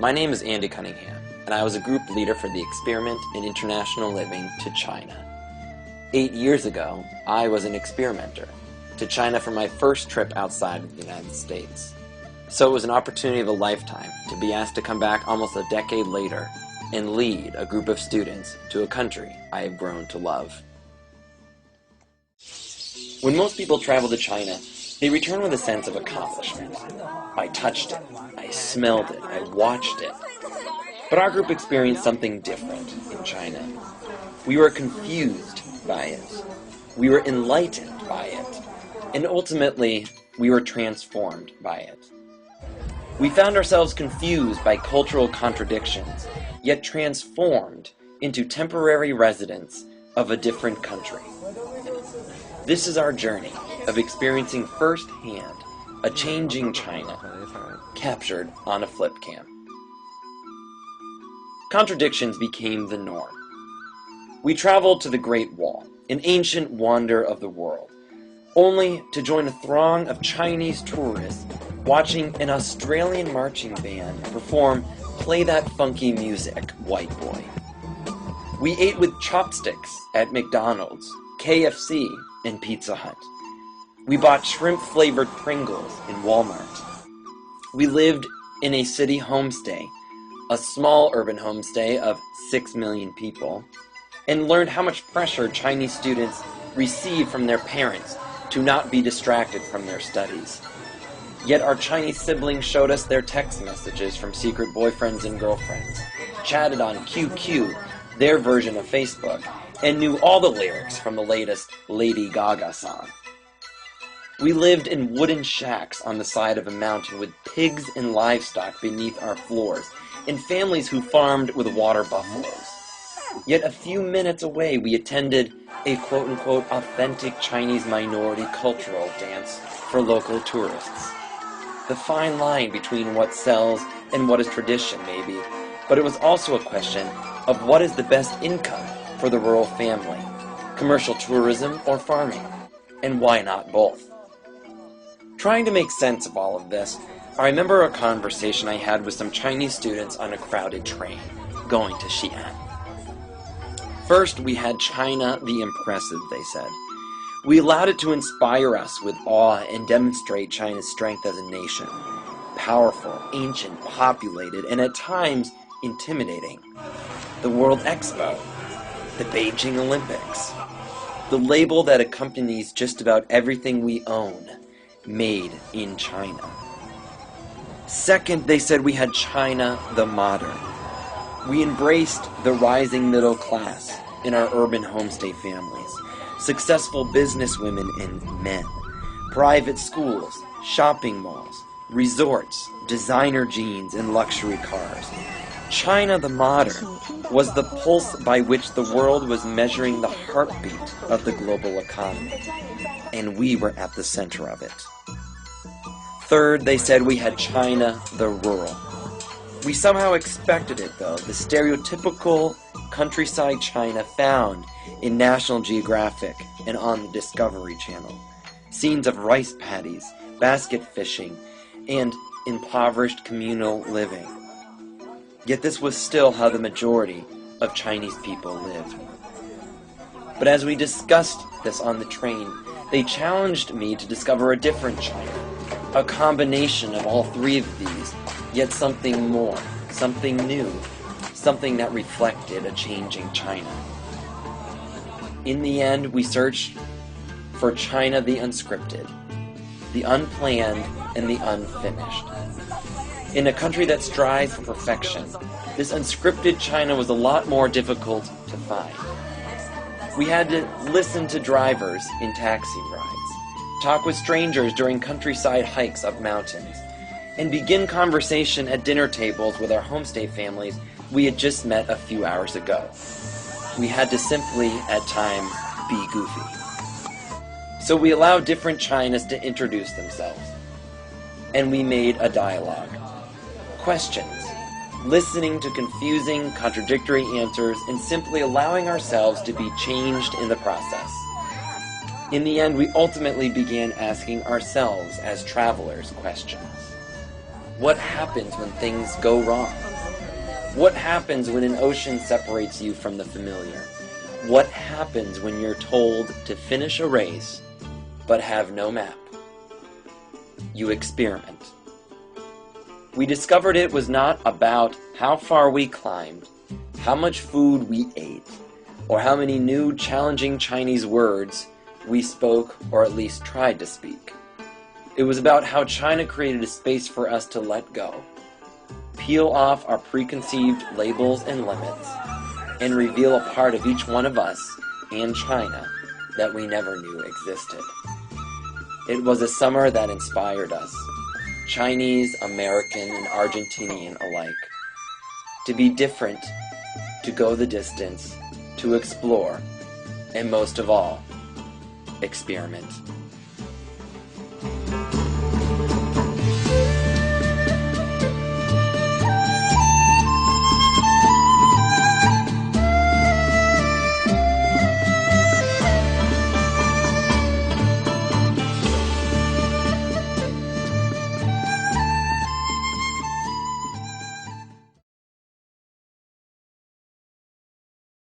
My name is Andy Cunningham, and I was a group leader for the Experiment in International Living to China. 8 years ago, I was an experimenter to China for my first trip outside of the United States. So it was an opportunity of a lifetime to be asked to come back almost a decade later and lead a group of students to a country I have grown to love. When most people travel to China, they return with a sense of accomplishment. I touched it, I smelled it, I watched it. But our group experienced something different in China. We were confused by it. We were enlightened by it. And ultimately, we were transformed by it. We found ourselves confused by cultural contradictions, yet transformed into temporary residents of a different country. This is our journey of experiencing firsthand a changing China, captured on a flip cam. Contradictions became the norm. We traveled to the Great Wall, an ancient wonder of the world, only to join a throng of Chinese tourists watching an Australian marching band perform "Play That Funky Music, White Boy." We ate with chopsticks at McDonald's, KFC, and Pizza Hut. We bought shrimp-flavored Pringles in Walmart. We lived in a city homestay, a small urban homestay of 6 million people, and learned how much pressure Chinese students receive from their parents to not be distracted from their studies. Yet our Chinese siblings showed us their text messages from secret boyfriends and girlfriends, chatted on QQ, their version of Facebook, and knew all the lyrics from the latest Lady Gaga song. We lived in wooden shacks on the side of a mountain with pigs and livestock beneath our floors, and families who farmed with water buffaloes. Yet a few minutes away, we attended a quote-unquote authentic Chinese minority cultural dance for local tourists. The fine line between what sells and what is tradition, maybe, but it was also a question of what is the best income for the rural family, commercial tourism or farming, and why not both? Trying to make sense of all of this, I remember a conversation I had with some Chinese students on a crowded train going to Xi'an. First, we had China the Impressive, they said. We allowed it to inspire us with awe and demonstrate China's strength as a nation. Powerful, ancient, populated, and at times intimidating. The World Expo, the Beijing Olympics, the label that accompanies just about everything we own, made in China. Second, they said we had China the Modern. We embraced the rising middle class in our urban homestay families, successful businesswomen and men, private schools, shopping malls, resorts, designer jeans, and luxury cars. China the Modern was the pulse by which the world was measuring the heartbeat of the global economy, and we were at the center of it. Third, they said we had China the Rural. We somehow expected it, though, the stereotypical countryside China found in National Geographic and on the Discovery Channel. Scenes of rice paddies, basket fishing, and impoverished communal living. Yet this was still how the majority of Chinese people lived. But as we discussed this on the train, they challenged me to discover a different China, a combination of all three of these, yet something more, something new, something that reflected a changing China. In the end, we searched for China the unscripted, the unplanned, and the unfinished. In a country that strives for perfection, this unscripted China was a lot more difficult to find. We had to listen to drivers in taxi rides, talk with strangers during countryside hikes up mountains, and begin conversation at dinner tables with our homestay families we had just met a few hours ago. We had to simply, at times, be goofy. So we allowed different Chinas to introduce themselves. And we made a dialogue. Questions. Listening to confusing, contradictory answers, and simply allowing ourselves to be changed in the process. In the end, we ultimately began asking ourselves as travelers questions. What happens when things go wrong? What happens when an ocean separates you from the familiar? What happens when you're told to finish a race but have no map? You experiment. We discovered it was not about how far we climbed, how much food we ate, or how many new challenging Chinese words we spoke or at least tried to speak. It was about how China created a space for us to let go, peel off our preconceived labels and limits, and reveal a part of each one of us and China that we never knew existed. It was a summer that inspired us, Chinese, American, and Argentinian alike, to be different, to go the distance, to explore, and most of all, experiment.